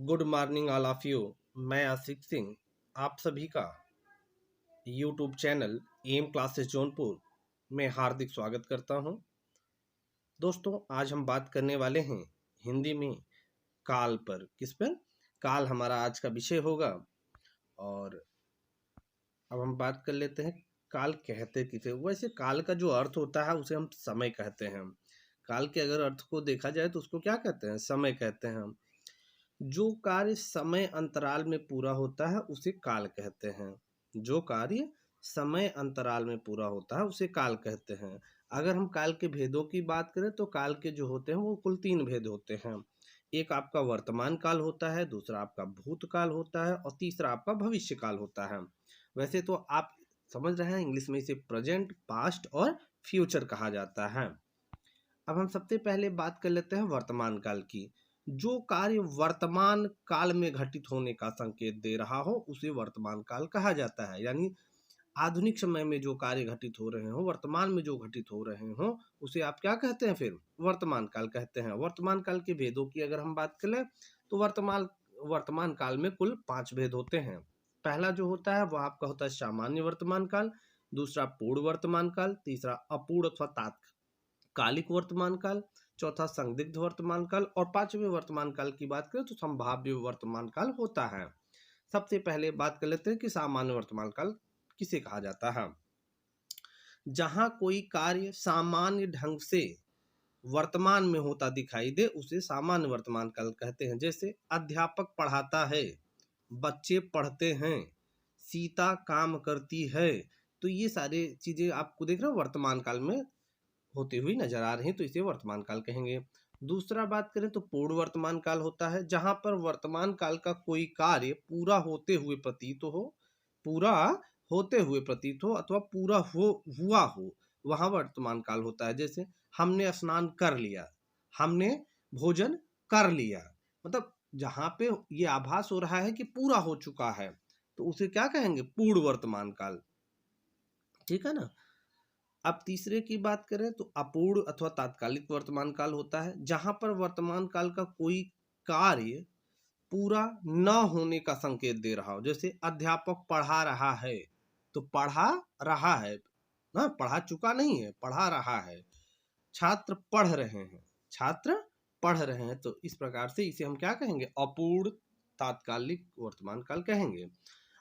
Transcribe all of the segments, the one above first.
Good morning all of you. मैं आशिक सिंह आप सभी का YouTube channel M classes Jaunpur में हार्दिक स्वागत करता हूं। दोस्तों, आज हम बात करने वाले हैं हिंदी में काल पर। किस पर? काल हमारा आज का विषय होगा। और अब हम बात कर लेते हैं काल कहते किसे। वैसे काल का जो अर्थ होता है उसे हम समय कहते हैं। काल के अगर अर्थ को देखा जाए तो उसको क्या कहते हैं? समय कहते हैं हम। जो कार्य समय अंतराल में पूरा होता है उसे काल कहते हैं। जो कार्य समय अंतराल में पूरा होता है उसे काल कहते हैं। अगर हम काल के भेदों की बात करें तो काल के जो होते हैं वो कुल 3 भेद होते हैं। एक आपका वर्तमान काल होता है, दूसरा आपका भूतकाल होता है और तीसरा आपका भविष्य काल होता है। वैसे तो आप समझ रहे हैं, इंग्लिश में इसे प्रेजेंट, पास्ट और फ्यूचर कहा जाता है। अब हम सबसे पहले बात कर लेते हैं वर्तमान काल की। जो कार्य वर्तमान काल में घटित होने का संकेत दे रहा हो उसे वर्तमान काल कहा जाता है। यानी आधुनिक समय में जो कार्य घटित हो रहे हो, वर्तमान में जो घटित हो रहे हो, उसे आप क्या कहते हैं? फिर वर्तमान काल कहते हैं। वर्तमान काल के भेदों की अगर हम बात करें तो वर्तमान काल में कुल 5 भेद होते हैं। पहला जो होता है वह आपका होता है सामान्य वर्तमान काल, दूसरा पूर्ण वर्तमान काल, तीसरा अपूर्ण अथवा तात्कालिक वर्तमान काल, चौथा संदिग्ध वर्तमान काल और पांचवें वर्तमान काल की बात करें तो संभाव्य वर्तमान काल होता है। सबसे पहले बात कर लेते हैं कि सामान्य वर्तमान काल किसे कहा जाता है। जहां कोई कार्य सामान्य ढंग से वर्तमान में होता दिखाई दे उसे सामान्य वर्तमान काल कहते हैं। जैसे अध्यापक पढ़ाता है, बच्चे पढ़ते हैं, सीता काम करती है। तो ये सारी चीजें आपको देख रहे हो वर्तमान काल में होते हुए नजर आ रहे हैं, तो इसे वर्तमान काल कहेंगे। दूसरा बात करें तो पूर्ण वर्तमान काल होता है, जहां पर वर्तमान काल का कोई कार्य पूरा होते हुए प्रतीत हो अथवा पूरा हुआ हो, वहां वर्तमान काल होता है। जैसे हमने स्नान कर लिया, हमने भोजन कर लिया। मतलब जहां पे ये आभास हो रहा है कि पूरा हो चुका है तो उसे क्या कहेंगे? पूर्ण वर्तमान काल। ठीक है ना। अब तीसरे की बात करें तो अपूर्ण अथवा तात्कालिक वर्तमान काल होता है, जहां पर वर्तमान काल का कोई कार्य पूरा न होने का संकेत दे रहा हो। जैसे अध्यापक पढ़ा रहा है, तो पढ़ा रहा है ना, पढ़ा चुका नहीं है, पढ़ा रहा है। छात्र पढ़ रहे हैं, छात्र पढ़ रहे हैं। तो इस प्रकार से इसे हम क्या कहेंगे? अपूर्ण तात्कालिक वर्तमान काल कहेंगे।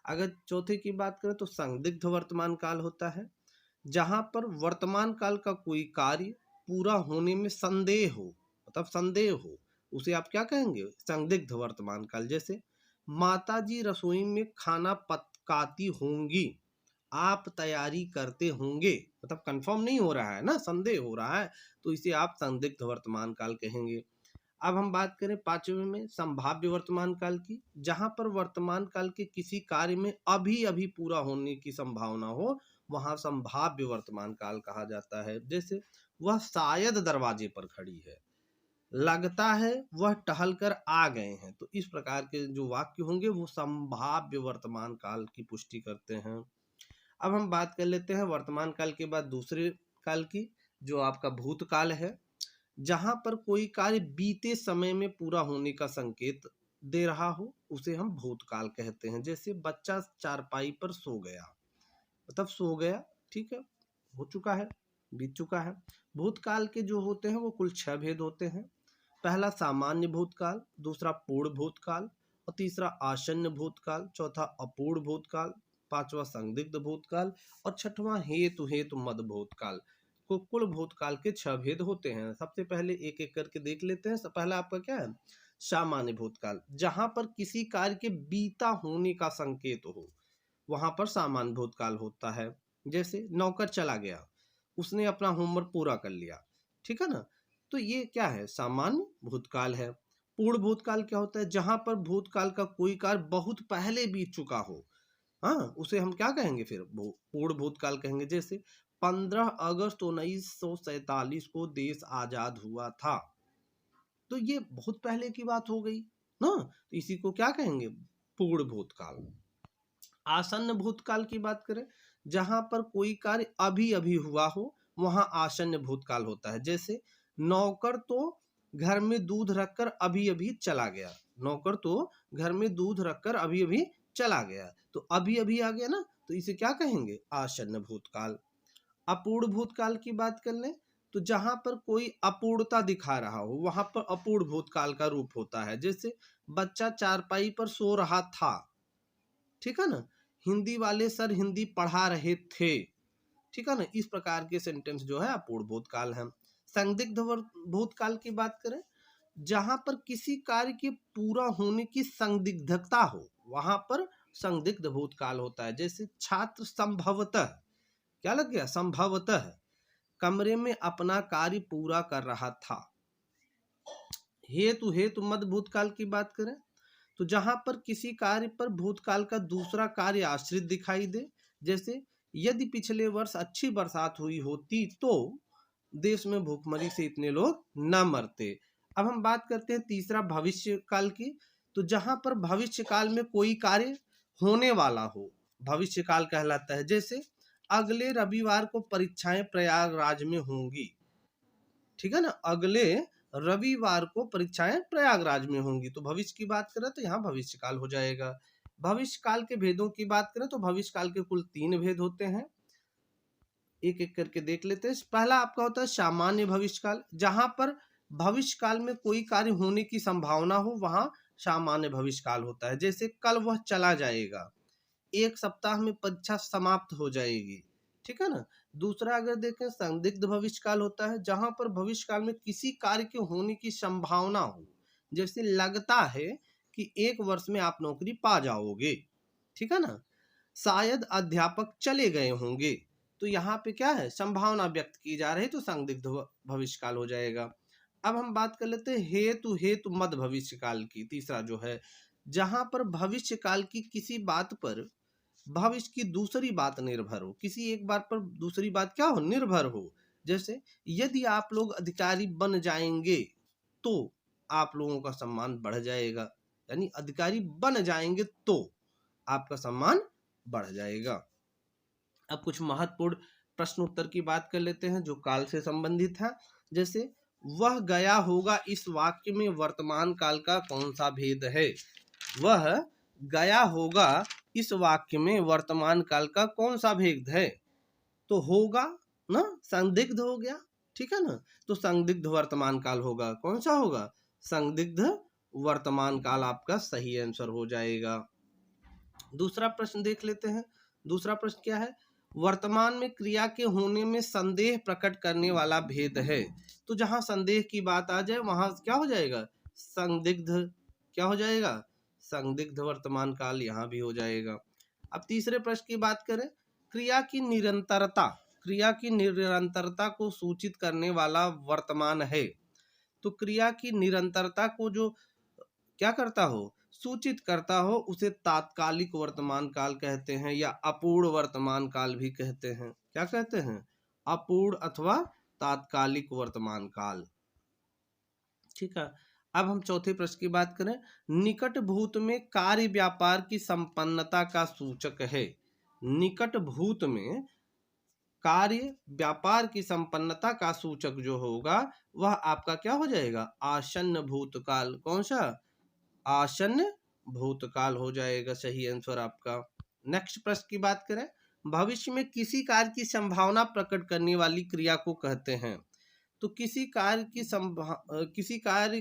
अगर चौथे की बात करें तो संदिग्ध वर्तमान काल होता है, जहां पर वर्तमान काल का कोई कार्य पूरा होने में संदेह हो, मतलब संदेह हो, उसे आप क्या कहेंगे? संदिग्ध वर्तमान काल। जैसे माताजी रसोई में खाना पकाती होंगी, आप तैयारी करते होंगे। मतलब कंफर्म नहीं हो रहा है ना, संदेह हो रहा है, तो इसे आप संदिग्ध वर्तमान काल कहेंगे। अब हम बात करें पांचवें में संभाव्य वर्तमान काल की, जहां पर वर्तमान काल के किसी कार्य में अभी अभी पूरा होने की संभावना हो, वहां संभाव्य वर्तमान काल कहा जाता है। जैसे वह शायद दरवाजे पर खड़ी है, लगता है वह टहल कर आ गए हैं। तो इस प्रकार के जो वाक्य होंगे वो संभाव्य वर्तमान काल की पुष्टि करते हैं। अब हम बात कर लेते हैं वर्तमान काल के बाद दूसरे काल की, जो आपका भूतकाल है, जहां पर कोई कार्य बीते समय में पूरा होने का संकेत दे रहा हो उसे हम भूतकाल कहते हैं। जैसे बच्चा चारपाई पर सो गया, मतलब सो गया, ठीक है, हो चुका है, बीत चुका है। भूतकाल के जो होते हैं वो कुल 6 भेद होते हैं। पहला सामान्य भूतकाल, दूसरा पूर्ण भूतकाल और तीसरा आसन्न भूतकाल, चौथा अपूर्ण भूतकाल, पांचवा संदिग्ध भूतकाल और छठवां हेतु हेतु मद भूतकाल। को कुल भूतकाल के 6 भेद होते हैं। सबसे पहले एक एक करके देख लेते हैं। पहला आपका क्या है? सामान्य भूतकाल, जहां पर किसी कार्य के बीता होने का संकेत हो, वहां पर सामान्य भूतकाल होता है। जैसे नौकर चला गया, उसने अपना होमवर्क पूरा कर लिया, ठीक है ना, तो ये क्या है? सामान्य भूतकाल है। पूर्ण भूतकाल क्या होता है? जहां पर भूतकाल का कोई कार्य बहुत पहले बीत चुका हो, हाँ, उसे हम क्या कहेंगे? फिर पूर्ण भूतकाल कहेंगे। जैसे 15 अगस्त 1947 को देश आजाद हुआ था, तो ये बहुत पहले की बात हो गई ना, तो इसी को क्या कहेंगे? पूर्ण भूतकाल। आसन्न भूतकाल की बात करें, जहां पर कोई कार्य अभी अभी हुआ हो, वहां आसन्न भूतकाल होता है। जैसे नौकर तो घर में दूध रखकर अभी अभी चला गया, नौकर तो घर में दूध रखकर अभी अभी चला गया, तो अभी अभी आ गया ना, तो इसे क्या कहेंगे, आसन्न भूतकाल। अपूर्ण भूतकाल की बात कर लें तो जहां पर कोई अपूर्णता दिखा रहा हो वहां पर अपूर्ण भूतकाल का रूप होता है। जैसे बच्चा चारपाई पर सो रहा था, ठीक है ना, हिंदी वाले सर हिंदी पढ़ा रहे थे, ठीक है ना, इस प्रकार के सेंटेंस जो है अपूर्ण भूतकाल है। संदिग्ध भूतकाल की बात करें, जहां पर किसी कार्य के पूरा होने की संदिग्धता हो वहां पर संदिग्ध भूतकाल होता है। जैसे छात्र संभवतः, क्या लग गया, संभवतः कमरे में अपना कार्य पूरा कर रहा था। हेतु हेतु मद भूतकाल की बात करें तो जहां पर किसी कार्य पर भूतकाल का दूसरा कार्य आश्रित दिखाई दे। जैसे यदि पिछले वर्ष अच्छी बरसात हुई होती तो देश में भूखमरी से इतने लोग न मरते। अब हम बात करते हैं तीसरा भविष्य काल की, तो जहां पर भविष्य काल में कोई कार्य होने वाला हो भविष्य काल कहलाता है। जैसे अगले रविवार को परीक्षाएं प्रयागराज में होंगी, ठीक है ना, अगले रविवार को परीक्षाएं प्रयागराज में होंगी, तो भविष्य की बात करें तो यहाँ भविष्य काल हो जाएगा। भविष्य काल के भेदों की बात करें तो भविष्य काल के कुल 3 भेद होते हैं, एक एक करके देख लेते हैं। पहला आपका होता है सामान्य भविष्य काल, जहां पर भविष्य काल में कोई कार्य होने की संभावना हो वहां सामान्य भविष्य काल होता है। जैसे कल वह चला जाएगा, एक सप्ताह में परीक्षा समाप्त हो जाएगी, ठीक है ना। दूसरा अगर देखें संदिग्ध भविष्य काल होता है, जहां पर भविष्य काल में किसी कार्य के होने की संभावना हो। जैसे लगता है कि 1 वर्ष में आप नौकरी पा जाओगे, ठीक है ना, शायद अध्यापक चले गए होंगे, तो यहाँ पे क्या है, संभावना व्यक्त की जा रही है, तो संदिग्ध भविष्य काल हो जाएगा। अब हम बात कर लेते हैं हेतु हेतु मद भविष्य काल की, तीसरा जो है, जहां पर भविष्य काल की किसी बात पर भविष्य की दूसरी बात निर्भर हो, किसी एक बात पर दूसरी बात क्या हो, निर्भर हो। जैसे यदि आप लोग अधिकारी बन जाएंगे तो आप लोगों का सम्मान बढ़ जाएगा, यानी अधिकारी बन जाएंगे तो आपका सम्मान बढ़ जाएगा। अब कुछ महत्वपूर्ण प्रश्न उत्तर की बात कर लेते हैं जो काल से संबंधित है। जैसे वह गया होगा, इस वाक्य में वर्तमान काल का कौन सा भेद है। वह गया होगा इस वाक्य में वर्तमान काल का कौन सा भेद है, तो होगा ना, संदिग्ध हो गया, ठीक है ना, तो संदिग्ध वर्तमान काल होगा। कौन सा होगा, संदिग्ध वर्तमान काल आपका सही आंसर हो जाएगा। दूसरा प्रश्न देख लेते हैं। दूसरा प्रश्न क्या है, वर्तमान में क्रिया के होने में संदेह प्रकट करने वाला भेद है। तो जहां संदेह की बात आ जाए वहां क्या हो जाएगा, संदिग्ध, क्या हो जाएगा, संदिग्ध वर्तमान काल यहाँ भी हो जाएगा। अब तीसरे प्रश्न की बात करें, क्रिया की निरंतरता, क्रिया की निरंतरता को सूचित करने वाला वर्तमान है। तो क्रिया की निरंतरता को जो क्या करता हो, सूचित करता हो, उसे तात्कालिक वर्तमान काल कहते हैं या अपूर्ण वर्तमान काल भी कहते हैं। क्या कहते हैं, अपूर्ण अथवा तात्कालिक वर्तमान काल, ठीक है। अब हम चौथे प्रश्न की बात करें, निकट भूत में कार्य व्यापार की संपन्नता का सूचक है। निकट भूत में कार्य व्यापार की संपन्नता का सूचक जो होगा वह आपका क्या हो जाएगा, आसन्न भूतकाल। कौन सा, आसन्न भूतकाल हो जाएगा सही आंसर आपका। नेक्स्ट प्रश्न की बात करें, भविष्य में किसी कार्य की संभावना प्रकट करने वाली क्रिया को कहते हैं। तो किसी कार्य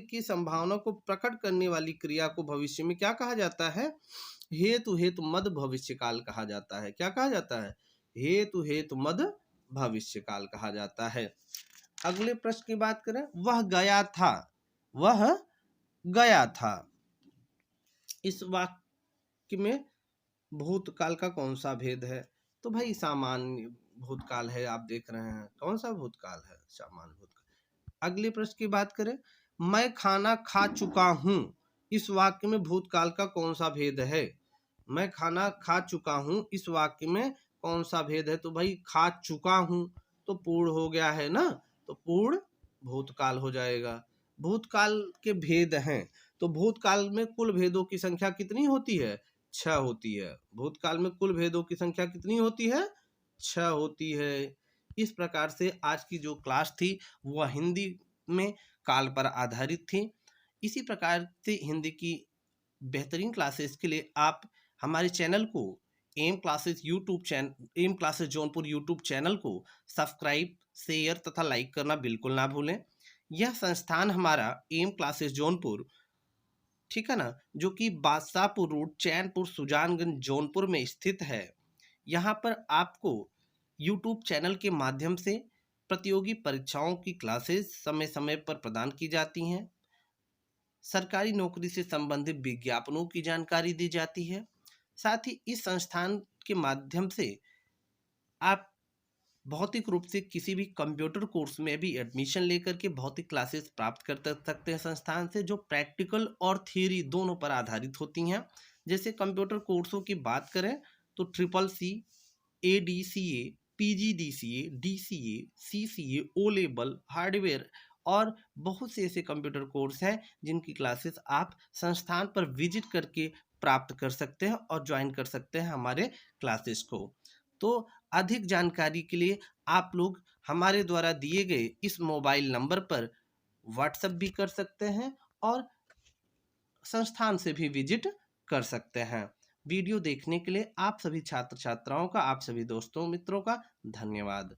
की संभावना को प्रकट करने वाली क्रिया को भविष्य में क्या कहा जाता है, हेतु हेतु मद भविष्य काल कहा जाता है। क्या कहा जाता है, हेतु हेतु मद भविष्य काल कहा जाता है। अगले प्रश्न की बात करें, वह गया था, वह गया था, इस वाक्य में भूतकाल का कौन सा भेद है। तो भाई सामान्य भूतकाल है, आप देख रहे हैं कौन सा भूतकाल है, सामान्य भूतकाल। अगले प्रश्न की बात करें, मैं खाना खा चुका हूं, इस वाक्य में भूतकाल का कौन सा भेद है। मैं खाना खा चुका हूं, इस वाक्य में कौन सा भेद है। तो भाई खा चुका हूं तो पूर्ण हो गया है ना, तो पूर्ण भूतकाल हो जाएगा। भूतकाल के भेद हैं, तो भूतकाल में कुल भेदों की संख्या कितनी होती है, 6 होती है। भूतकाल में कुल भेदों की संख्या कितनी होती है, 6 होती है। इस प्रकार से आज की जो क्लास थी वह हिंदी में काल पर आधारित थी। इसी प्रकार से हिंदी की बेहतरीन क्लासेस के लिए आप हमारे चैनल को M classes Jaunpur YouTube channel को सब्सक्राइब, शेयर तथा लाइक करना बिल्कुल ना भूलें। यह संस्थान हमारा एम क्लासेस जौनपुर, ठीक है ना, जो कि बादशाहपुर रोड, चैनपुर, सुजानगंज, जौनपुर में स्थित है। यहाँ पर आपको यूट्यूब चैनल के माध्यम से प्रतियोगी परीक्षाओं की क्लासेस समय समय पर प्रदान की जाती हैं। सरकारी नौकरी से संबंधित विज्ञापनों की जानकारी दी जाती है। साथ ही इस संस्थान के माध्यम से आप भौतिक रूप से किसी भी कंप्यूटर कोर्स में भी एडमिशन लेकर के भौतिक क्लासेस प्राप्त कर सकते हैं संस्थान से, जो प्रैक्टिकल और थियरी दोनों पर आधारित होती हैं। जैसे कंप्यूटर कोर्सों की बात करें तो CCC, ADCA, PGDCA, DCA, CCA, O level, hardware और बहुत से ऐसे कंप्यूटर कोर्स हैं जिनकी क्लासेस आप संस्थान पर विजिट करके प्राप्त कर सकते हैं और ज्वाइन कर सकते हैं हमारे क्लासेस को। तो अधिक जानकारी के लिए आप लोग हमारे द्वारा दिए गए इस मोबाइल नंबर पर व्हाट्सएप भी कर सकते हैं और संस्थान से भी विजिट कर सकते हैं। वीडियो देखने के लिए आप सभी छात्र छात्राओं का, आप सभी दोस्तों मित्रों का धन्यवाद।